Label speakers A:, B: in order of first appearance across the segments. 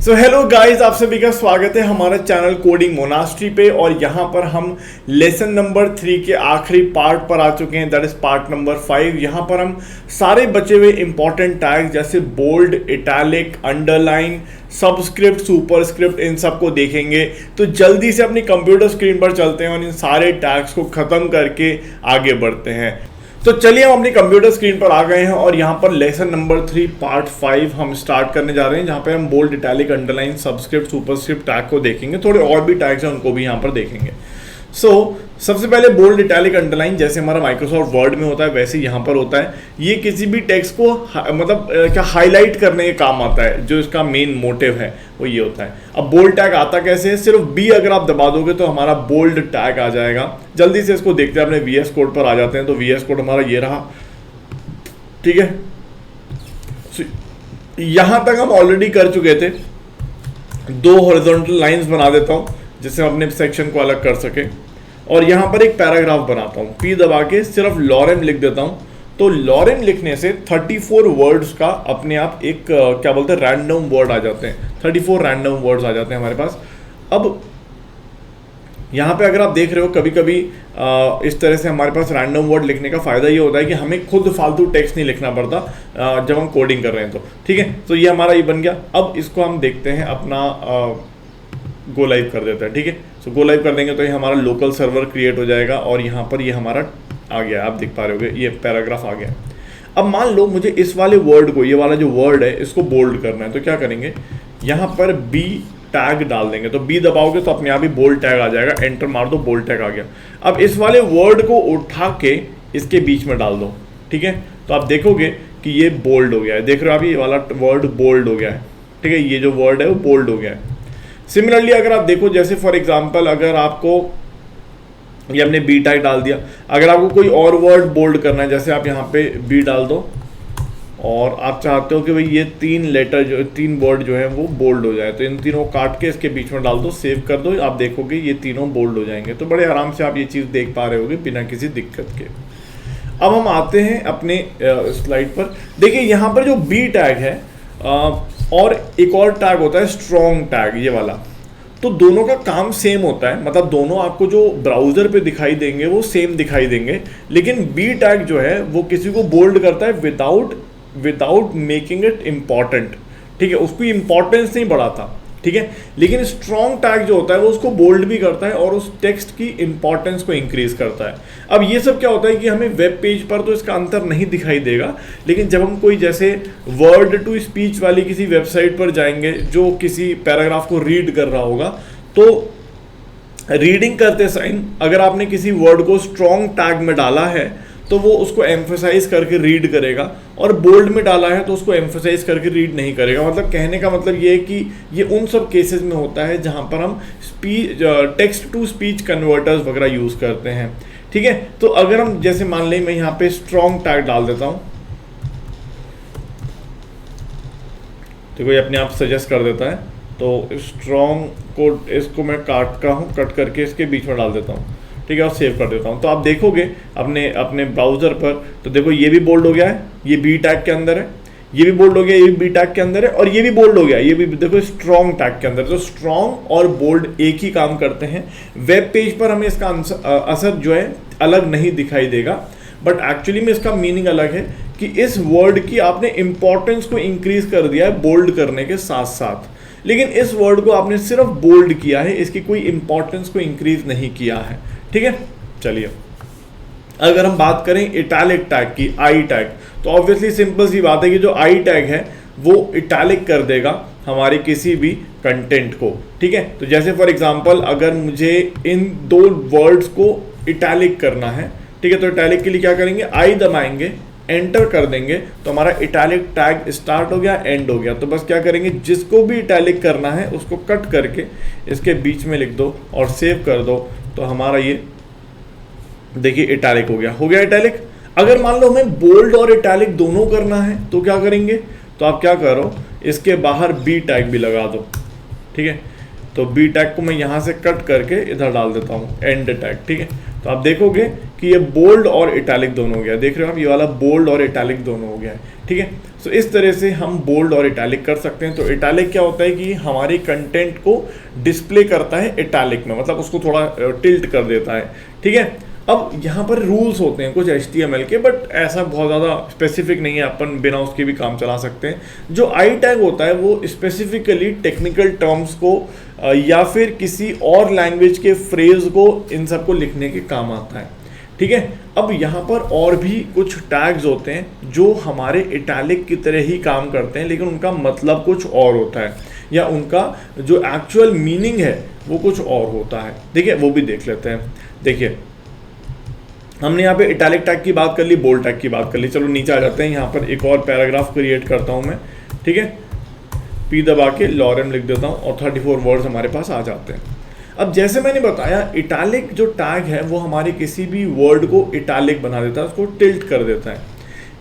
A: So hello guys, आप सभी का स्वागत है हमारे चैनल कोडिंग मोनास्ट्री पे। और यहाँ पर हम लेसन नंबर 3 के आखिरी पार्ट पर आ चुके हैं, दैट इज पार्ट नंबर 5। यहाँ पर हम सारे बचे हुए इंपॉर्टेंट टैग्स जैसे bold, italic, underline, subscript, superscript, इन सब को देखेंगे। तो जल्दी से अपनी कंप्यूटर स्क्रीन पर चलते हैं और इन सारे टैग्स को ख़त्म करके आगे बढ़ते हैं। तो चलिए हम अपनी कंप्यूटर स्क्रीन पर आ गए हैं और यहाँ पर लेसन नंबर 3 पार्ट 5 हम स्टार्ट करने जा रहे हैं, जहाँ पे हम bold, italic, underline, subscript, superscript tag को देखेंगे। थोड़े और भी टैग्स हैं उनको भी यहाँ पर देखेंगे। सबसे पहले बोल्ड, इटैलिक, अंडरलाइन जैसे हमारा माइक्रोसॉफ्ट वर्ड में होता है वैसे यहाँ पर होता है। ये किसी भी टेक्स्ट को क्या हाईलाइट करने के काम आता है, जो इसका मेन मोटिव है वो ये होता है। अब बोल्ड टैग आता कैसे है, सिर्फ बी अगर आप दबा दोगे तो हमारा बोल्ड टैग आ जाएगा। जल्दी से इसको देखते हैं, अपने VS कोड पर आ जाते हैं। तो VS कोड हमारा ये रहा, ठीक है। यहाँ तक हम ऑलरेडी कर चुके थे। 2 हॉरिजॉन्टल लाइंस बना देता हूँ जिससे हम अपने सेक्शन को अलग कर सके। और यहाँ पर एक पैराग्राफ बनाता हूँ, P दबा के सिर्फ लॉरेम लिख देता हूँ। तो लॉरेम लिखने से 34 वर्ड्स का अपने आप एक क्या बोलते हैं, रैंडम वर्ड आ जाते हैं। 34 रैंडम वर्ड्स आ जाते हैं हमारे पास। अब यहाँ पे अगर आप देख रहे हो, कभी कभी इस तरह से हमारे पास रैंडम वर्ड लिखने का फ़ायदा ये होता है कि हमें खुद फालतू टेक्स्ट नहीं लिखना पड़ता जब हम कोडिंग कर रहे हैं। तो ठीक है, तो ये हमारा ये बन गया। अब इसको हम देखते हैं, अपना गो लाइव कर देता है, ठीक है। सो गो लाइव कर देंगे तो ये हमारा लोकल सर्वर क्रिएट हो जाएगा और यहाँ पर ये हमारा आ गया, आप देख पा रहे होगे ये पैराग्राफ आ गया। अब मान लो मुझे इस वाले वर्ड को, ये वाला जो वर्ड है इसको बोल्ड करना है, तो क्या करेंगे, यहाँ पर बी टैग डाल देंगे। तो बी दबाओगे तो अपने आप ही बोल्ड टैग आ जाएगा, एंटर मार दो, बोल्ड टैग आ गया। अब इस वाले वर्ड को उठा के इसके बीच में डाल दो, ठीक है। तो आप देखोगे कि ये बोल्ड हो गया है, देख रहे हो आप, ये वाला वर्ड बोल्ड हो गया है, ठीक है। ये जो वर्ड है वो बोल्ड हो गया है। सिमिलरली अगर आप देखो, जैसे फॉर एग्जांपल अगर आपको, ये हमने बी टैग डाल दिया, अगर आपको कोई और वर्ड बोल्ड करना है, जैसे आप यहाँ पे बी डाल दो और आप चाहते हो कि भाई ये 3 वर्ड जो है वो बोल्ड हो जाए, तो इन तीनों को काट के इसके बीच में डाल दो, सेव कर दो, आप देखोगे ये तीनों बोल्ड हो जाएंगे। तो बड़े आराम से आप ये चीज़ देख पा रहे होगे बिना किसी दिक्कत के। अब हम आते हैं अपने स्लाइड पर। देखिए यहाँ पर जो बी टैग है और एक और टैग होता है स्ट्रॉन्ग टैग, ये वाला। तो दोनों का काम सेम होता है, मतलब दोनों आपको जो ब्राउज़र पे दिखाई देंगे वो सेम दिखाई देंगे, लेकिन बी टैग जो है वो किसी को बोल्ड करता है विदाउट मेकिंग इट इम्पॉर्टेंट, ठीक है, उसको इम्पॉर्टेंस नहीं बढ़ाता, ठीक है। लेकिन स्ट्रॉन्ग टैग जो होता है वो उसको बोल्ड भी करता है और उस टेक्स्ट की इंपॉर्टेंस को इंक्रीज करता है। अब ये सब क्या होता है कि हमें वेब पेज पर तो इसका अंतर नहीं दिखाई देगा, लेकिन जब हम कोई जैसे वर्ड टू स्पीच वाली किसी वेबसाइट पर जाएंगे जो किसी पैराग्राफ को रीड कर रहा होगा, तो रीडिंग करते समय अगर आपने किसी वर्ड को स्ट्रॉन्ग टैग में डाला है तो वो उसको एम्फसाइज करके रीड करेगा, और बोल्ड में डाला है तो उसको एम्फसाइज करके रीड नहीं करेगा। मतलब कहने का मतलब ये है कि ये उन सब केसेस में होता है जहाँ पर हम टेक्स्ट टू स्पीच कन्वर्टर्स वगैरह यूज़ करते हैं, ठीक है। तो अगर हम जैसे मान लें मैं यहाँ पे स्ट्रॉन्ग टैग डाल देता हूँ, तो कोई अपने आप सजेस्ट कर देता है, तो स्ट्रॉन्ग को इसको मैं कट करके इसके बीच में डाल देता हूँ, ठीक है, और सेव कर देता हूँ। तो आप देखोगे अपने ब्राउज़र पर, तो देखो ये भी बोल्ड हो गया है, ये बी टैग के अंदर है, ये भी बोल्ड हो गया, ये भी बी टैग के अंदर है, और ये भी बोल्ड हो गया, ये भी देखो स्ट्रॉन्ग टैग के अंदर। तो स्ट्रॉन्ग और बोल्ड एक ही काम करते हैं। वेब पेज पर हमें इसका असर जो है अलग नहीं दिखाई देगा, बट एक्चुअली में इसका मीनिंग अलग है कि इस वर्ड की आपने इंपॉर्टेंस को इंक्रीज कर दिया है बोल्ड करने के साथ साथ, लेकिन इस वर्ड को आपने सिर्फ बोल्ड किया है, इसकी कोई इंपॉर्टेंस को इंक्रीज नहीं किया है, ठीक है। चलिए अगर हम बात करें इटैलिक टैग की, आई टैग, तो ऑब्वियसली सिंपल सी बात है कि जो आई टैग है वो इटैलिक कर देगा हमारे किसी भी कंटेंट को, ठीक है। तो जैसे फॉर एग्जांपल अगर मुझे इन 2 वर्ड्स को इटैलिक करना है, ठीक है, तो इटैलिक के लिए क्या करेंगे, आई दबाएंगे, एंटर कर देंगे, तो हमारा इटैलिक टैग स्टार्ट हो गया, एंड हो गया। तो बस क्या करेंगे, जिसको भी इटैलिक करना है उसको कट करके इसके बीच में लिख दो और सेव कर दो, तो हमारा ये देखिए इटैलिक हो गया इटैलिक। अगर मान लो हमें बोल्ड और इटैलिक दोनों करना है तो क्या करेंगे, तो आप क्या करो, इसके बाहर बी टैग भी लगा दो, ठीक है। तो बी टैग को मैं यहाँ से कट करके इधर डाल देता हूँ, एंड टैग, ठीक है। तो आप देखोगे कि ये बोल्ड और इटैलिक दोनों हो गया, देख रहे हो आप, ये वाला बोल्ड और इटैलिक दोनों हो गया है, ठीक है। सो इस तरह से हम बोल्ड और इटैलिक कर सकते हैं। तो इटैलिक क्या होता है कि हमारे कंटेंट को डिस्प्ले करता है इटैलिक में, मतलब उसको थोड़ा टिल्ट कर देता है, ठीक है। अब यहाँ पर रूल्स होते हैं कुछ HTML के, बट ऐसा बहुत ज़्यादा स्पेसिफिक नहीं है, अपन बिना उसके भी काम चला सकते हैं। जो आई टैग होता है वो स्पेसिफिकली टेक्निकल टर्म्स को या फिर किसी और लैंग्वेज के फ्रेज को, इन सब को लिखने के काम आता है, ठीक है। अब यहाँ पर और भी कुछ टैग्स होते हैं जो हमारे इटैलिक की तरह ही काम करते हैं, लेकिन उनका मतलब कुछ और होता है, या उनका जो एक्चुअल मीनिंग है वो कुछ और होता है। देखिए वो भी देख लेते हैं। देखिए हमने यहाँ पे इटैलिक टैग की बात कर ली, बोल्ड टैग की बात कर ली। चलो नीचे आ जाते हैं, यहाँ पर एक और पैराग्राफ क्रिएट करता हूँ मैं, ठीक है। P दबा के लॉरेम लिख देता हूँ और 34 वर्ड्स हमारे पास आ जाते हैं। अब जैसे मैंने बताया, इटैलिक जो टैग है वो हमारे किसी भी वर्ड को इटैलिक बना देता है, उसको टिल्ट कर देता है।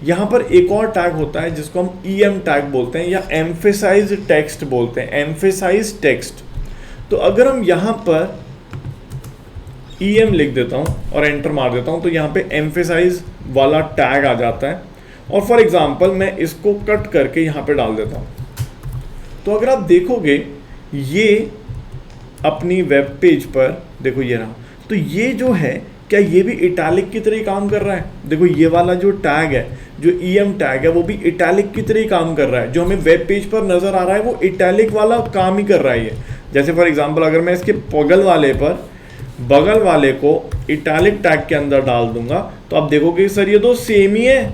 A: यहाँ पर एक और टैग होता है जिसको हम EM टैग बोलते हैं या एम्फेसाइज टेक्स्ट बोलते हैं, एम्फेसाइज टेक्स्ट। तो अगर हम यहाँ पर EM लिख देता हूँ और एंटर मार देता हूँ तो यहाँ पे एम्फेसाइज वाला टैग आ जाता है। और फॉर एग्जांपल मैं इसको कट करके यहाँ पे डाल देता हूँ, तो अगर आप देखोगे ये अपनी वेब पेज पर, देखो ये रहा, तो ये जो है क्या ये भी इटैलिक की तरह ही काम कर रहा है। देखो ये वाला जो टैग है, जो EM टैग है, वो भी इटैलिक की तरह ही काम कर रहा है। जो हमें वेब पेज पर नज़र आ रहा है वो इटैलिक वाला काम ही कर रहा है ये। जैसे फॉर एग्जांपल अगर मैं इसके बगल वाले को इटैलिक टैग के अंदर डाल दूंगा तो आप देखोगे सर ये तो सेम ही है।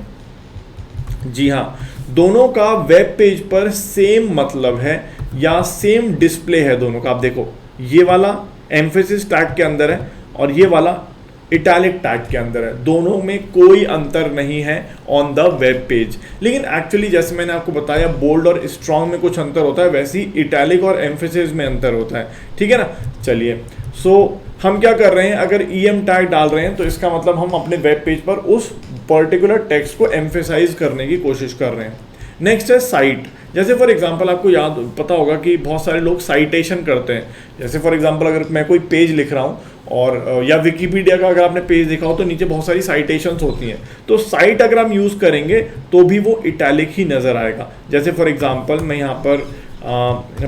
A: जी हाँ, दोनों का वेब पेज पर सेम मतलब है या सेम डिस्प्ले है दोनों का। आप देखो ये वाला एम्फेसिस टैग के अंदर है और ये वाला इटैलिक टैग के अंदर है, दोनों में कोई अंतर नहीं है ऑन द वेब पेज। लेकिन एक्चुअली जैसे मैंने आपको बताया बोल्ड और स्ट्रॉन्ग में कुछ अंतर होता है, वैसे ही इटैलिक और एम्फेसिस में अंतर होता है, ठीक है ना। चलिए हम क्या कर रहे हैं, अगर EM टैग डाल रहे हैं तो इसका मतलब हम अपने वेब पेज पर उस पर्टिकुलर टेक्स्ट को एम्फेसाइज करने की कोशिश कर रहे हैं। नेक्स्ट है साइट। जैसे फॉर एग्जांपल आपको याद पता होगा कि बहुत सारे लोग साइटेशन करते हैं। जैसे फॉर एग्जांपल अगर मैं कोई पेज लिख रहा हूँ और या विकीपीडिया का अगर आपने पेज देखा हो तो नीचे बहुत सारी साइटेशंस होती हैं, तो साइट अगर हम यूज़ करेंगे तो भी वो इटैलिक ही नज़र आएगा। जैसे फॉर एग्जांपल मैं यहाँ पर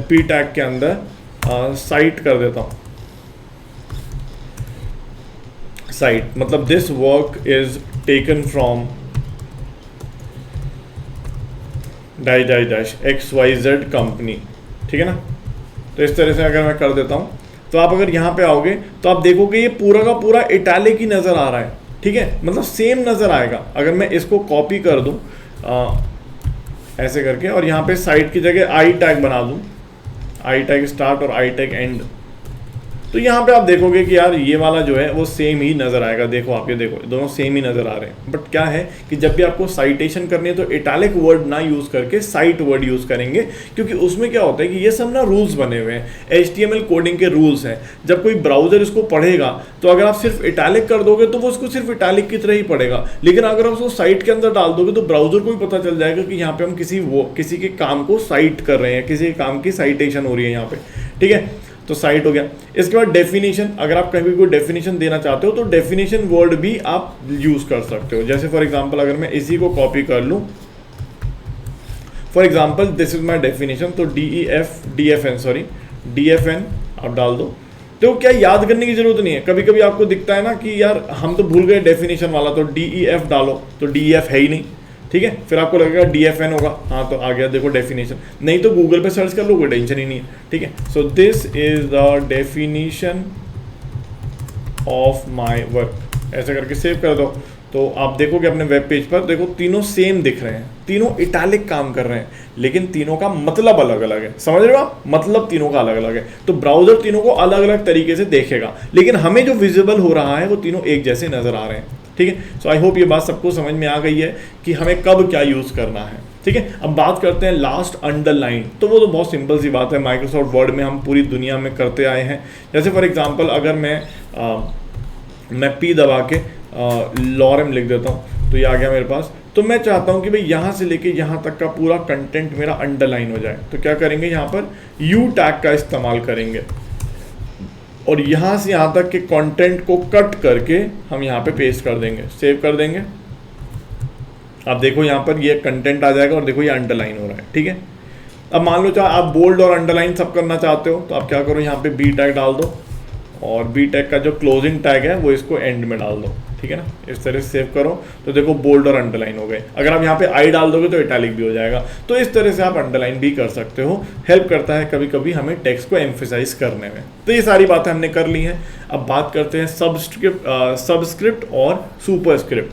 A: P टैग के अंदर साइट कर देता हूँ, साइट मतलब this work is taken from XYZ company, ठीक है ना। तो इस तरह से अगर मैं कर देता हूँ तो आप अगर यहाँ पे आओगे तो आप देखोगे ये पूरा का पूरा इटैलिक ही नज़र आ रहा है, ठीक है, मतलब सेम नज़र आएगा। अगर मैं इसको कॉपी कर दूँ ऐसे करके और यहाँ पे साइट की जगह I टैग बना दूँ, I टैग स्टार्ट और I टैग एंड, तो यहाँ पे आप देखोगे कि यार ये वाला जो है वो सेम ही नज़र आएगा। देखो आप ये देखो दोनों सेम ही नज़र आ रहे हैं। बट क्या है कि जब भी आपको साइटेशन करनी है तो इटैलिक वर्ड ना यूज़ करके साइट वर्ड यूज़ करेंगे, क्योंकि उसमें क्या होता है कि ये सब ना रूल्स बने हुए हैं, HTML कोडिंग के रूल्स हैं। जब कोई ब्राउज़र इसको पढ़ेगा तो अगर आप सिर्फ इटैलिक कर दोगे तो वो उसको सिर्फ इटैलिक की तरह ही पढ़ेगा, लेकिन अगर आप उसको साइट के अंदर डाल दोगे तो ब्राउज़र को भी पता चल जाएगा कि यहाँ पे हम किसी के काम को साइट कर रहे हैं, किसी के काम की साइटेशन हो रही है यहाँ पे, ठीक है। तो साइट हो गया। इसके बाद डेफिनेशन, अगर आप कहीं भी कोई डेफिनेशन देना चाहते हो तो डेफिनेशन वर्ड भी आप यूज़ कर सकते हो। जैसे फॉर एग्जांपल अगर मैं इसी को कॉपी कर लूँ, for example this is my definition, तो DFN आप डाल दो। तो क्या याद करने की जरूरत नहीं है। कभी कभी आपको दिखता है ना कि यार हम तो भूल गए डेफिनेशन वाला, तो DEF डालो, तो DEF है ही नहीं, ठीक है। फिर आपको लगेगा DFN होगा, हाँ तो आ गया देखो डेफिनेशन। नहीं तो गूगल पे सर्च कर लो, कोई टेंशन ही नहीं है, ठीक है। So this is the definition of my work, ऐसा करके सेव कर दो। तो आप देखोगे अपने वेब पेज पर, देखो तीनों सेम दिख रहे हैं, तीनों इटैलिक काम कर रहे हैं, लेकिन तीनों का मतलब अलग अलग है। समझ रहे हो आप, मतलब तीनों का अलग अलग है। तो ब्राउजर तीनों को अलग अलग तरीके से देखेगा, लेकिन हमें जो विजिबल हो रहा है वो तीनों एक जैसे नजर आ रहे हैं, ठीक है। सो आई होप ये बात सबको समझ में आ गई है कि हमें कब क्या यूज़ करना है, ठीक है। अब बात करते हैं लास्ट अंडरलाइन। तो वो तो बहुत सिंपल सी बात है, माइक्रोसॉफ्ट वर्ड में हम पूरी दुनिया में करते आए हैं। जैसे फॉर एग्जांपल अगर मैं P दबा के लॉरेम लिख देता हूँ तो ये आ गया मेरे पास। तो मैं चाहता हूँ कि भाई यहाँ से लेके यहाँ तक का पूरा कंटेंट मेरा अंडरलाइन हो जाए, तो क्या करेंगे, यहाँ पर U टैग का इस्तेमाल करेंगे। और यहाँ से यहाँ तक के कंटेंट को कट करके हम यहाँ पे पेस्ट कर देंगे, सेव कर देंगे। आप देखो यहाँ पर ये कंटेंट आ जाएगा और देखो ये अंडरलाइन हो रहा है, ठीक है। अब मान लो चाहे आप बोल्ड और अंडरलाइन सब करना चाहते हो तो आप क्या करो, यहाँ पे बी टैग डाल दो और बी टैग का जो क्लोजिंग टैग है वो इसको एंड में डाल दो, ठीक है ना। इस तरह से सेव करो तो देखो बोल्ड और अंडरलाइन हो गए। अगर आप यहाँ पे आई डाल दोगे तो इटैलिक भी हो जाएगा। तो इस तरह से आप अंडरलाइन भी कर सकते हो, हेल्प करता है कभी कभी हमें टेक्स्ट को एम्फेसाइज करने में। तो ये सारी बातें हमने कर ली हैं। अब बात करते हैं सबस्क्रिप्ट और सुपरस्क्रिप्ट।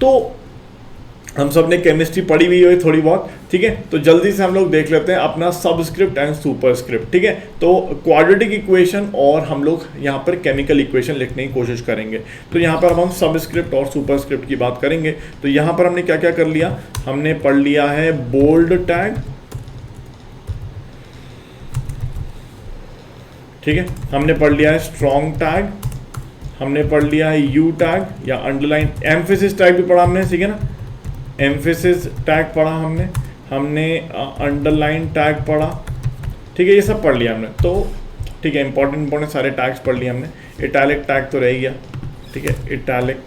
A: तो हम सब ने केमिस्ट्री पढ़ी हुई है थोड़ी बहुत, ठीक है। तो जल्दी से हम लोग देख लेते हैं अपना सबस्क्रिप्ट एंड सुपरस्क्रिप्ट, ठीक है। तो क्वाड्रेटिक इक्वेशन और हम लोग यहाँ पर केमिकल इक्वेशन लिखने की कोशिश करेंगे। तो यहाँ पर अब हम सबस्क्रिप्ट और सुपरस्क्रिप्ट की बात करेंगे। तो यहाँ पर हमने क्या क्या कर लिया, हमने पढ़ लिया है बोल्ड टैग, ठीक है। हमने पढ़ लिया है स्ट्रॉन्ग टैग, हमने पढ़ लिया है यू टैग या अंडरलाइन, एम्फेसिस टैग भी पढ़ा हमने, ठीक है ना। एम्फेसिस टैग पढ़ा हमने अंडरलाइन टैग पढ़ा, ठीक है। ये सब पढ़ लिया हमने। तो ठीक है, इंपॉर्टेंट सारे टैग्स पढ़ लिए हमने। इटैलिक टैग तो रह गया, ठीक है, इटैलिक।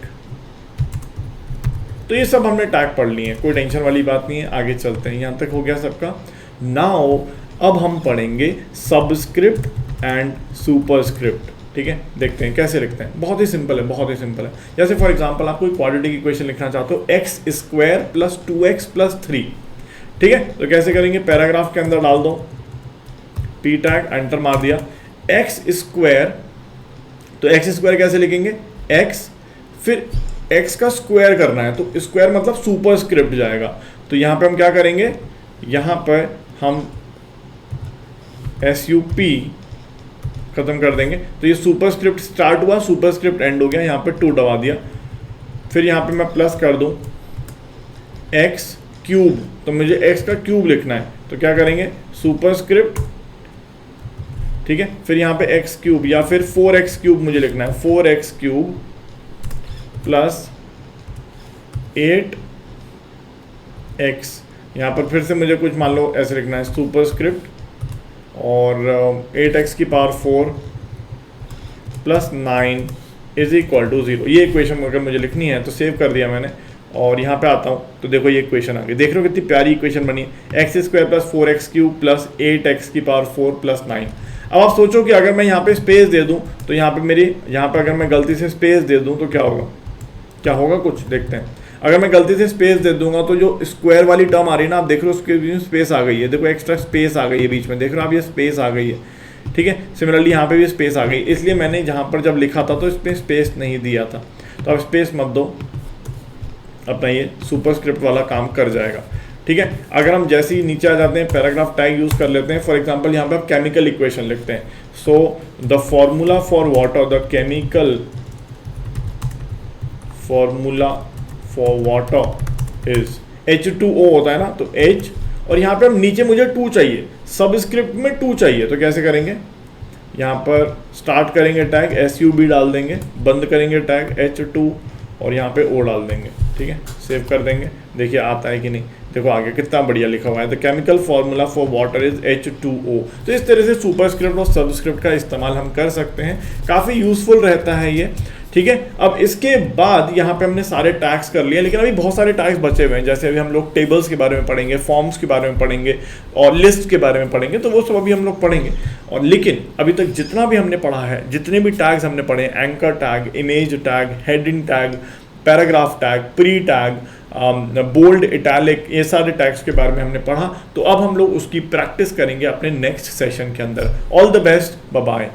A: तो ये सब हमने टैग पढ़ लिए हैं, कोई टेंशन वाली बात नहीं है। आगे चलते हैं, यहाँ तक हो गया सबका। नाउ अब हम पढ़ेंगे सबस्क्रिप्ट एंड सुपरस्क्रिप्ट, ठीक है। देखते हैं कैसे लिखते हैं। बहुत ही सिंपल है, बहुत ही सिंपल है। जैसे फॉर एग्जांपल आप कोई क्वाड्रेटिक इक्वेशन लिखना चाहते हो, x square plus 2x plus 3, ठीक है। तो कैसे करेंगे, पैराग्राफ के अंदर डाल दो पी टैग, एंटर मार दिया। एक्स स्क्वायर, तो एक्स स्क्वायर कैसे लिखेंगे, एक्स फिर एक्स का स्क्वायर करना है तो स्क्वायर मतलब सुपरस्क्रिप्ट जाएगा। तो यहाँ पे हम क्या करेंगे, यहाँ पर हम SUP खत्म कर देंगे। तो ये सुपरस्क्रिप्ट स्टार्ट हुआ, सुपरस्क्रिप्ट एंड हो गया, यहाँ पे 2 दबा दिया। फिर यहाँ पे मैं प्लस कर दूं एक्स क्यूब, तो मुझे एक्स का क्यूब लिखना है तो क्या करेंगे, सुपरस्क्रिप्ट, ठीक है। फिर यहाँ पे एक्स क्यूब या फिर 4x क्यूब मुझे लिखना है, 4x क्यूब प्लस 8x। यहाँ पर फिर से मुझे कुछ मान लो ऐसे लिखना है, सुपरस्क्रिप्ट और 8x की power 4 plus 9 is equal to 0। ये इक्वेशन अगर मुझे लिखनी है तो सेव कर दिया मैंने और यहाँ पे आता हूँ तो देखो ये इक्वेशन आ गई। देख रहे हो कितनी प्यारी इक्वेशन बनी है, x square plus 4x cube plus 8x की पावर 4 प्लस 9। अब आप सोचो कि अगर मैं यहाँ पे स्पेस दे दूँ तो यहाँ पे मेरी, यहाँ पे अगर मैं गलती से स्पेस दे दूँ तो क्या होगा, क्या होगा कुछ देखते हैं। अगर मैं गलती से स्पेस दे दूंगा तो जो स्क्वायर वाली टर्म आ रही है ना, आप देख रहे हो उसके बीच में स्पेस आ गई है, देखो एक्स्ट्रा स्पेस आ गई है बीच में, देख रहे हो आप ये स्पेस आ गई है, ठीक है। सिमिलरली यहाँ पे भी स्पेस आ गई, इसलिए मैंने जहाँ पर जब लिखा था तो इसमें स्पेस नहीं दिया था। तो अब स्पेस मत दो, अपना ये सुपरस्क्रिप्ट वाला काम कर जाएगा, ठीक है। अगर हम जैसे ही नीचे आ जाते हैं पैराग्राफ टैग यूज़ कर लेते हैं। फॉर एग्जाम्पल यहाँ पे आप केमिकल इक्वेशन लिखते हैं। So the formula for water, the chemical formula for water is H2O होता है ना, तो H और यहाँ पे हम नीचे मुझे 2 चाहिए, सबस्क्रिप्ट में 2 चाहिए। तो कैसे करेंगे, यहाँ पर स्टार्ट करेंगे टैग SUB डाल देंगे, बंद करेंगे टैग H2 और यहाँ पे O डाल देंगे, ठीक है। सेव कर देंगे, देखिए आता है कि नहीं, देखो आगे कितना बढ़िया लिखा हुआ है, the chemical formula for water is H2O। तो इस तरह से सुपरस्क्रिप्ट और सबस्क्रिप्ट का इस्तेमाल हम कर सकते हैं, काफ़ी यूजफुल रहता है ये, ठीक है। अब इसके बाद यहाँ पे हमने सारे टैग्स कर लिए, लेकिन अभी बहुत सारे टैग्स बचे हुए हैं। जैसे अभी हम लोग टेबल्स के बारे में पढ़ेंगे, फॉर्म्स के बारे में पढ़ेंगे और लिस्ट के बारे में पढ़ेंगे, तो वो सब अभी हम लोग पढ़ेंगे। और लेकिन अभी तक जितना भी हमने पढ़ा है, जितने भी टैग्स हमने पढ़े, anchor tag, image tag, heading tag, paragraph tag, pre tag, bold, italic, ये सारे टैग्स के बारे में हमने पढ़ा। तो अब हम लोग उसकी प्रैक्टिस करेंगे अपने नेक्स्ट सेशन के अंदर। All the best, bye bye.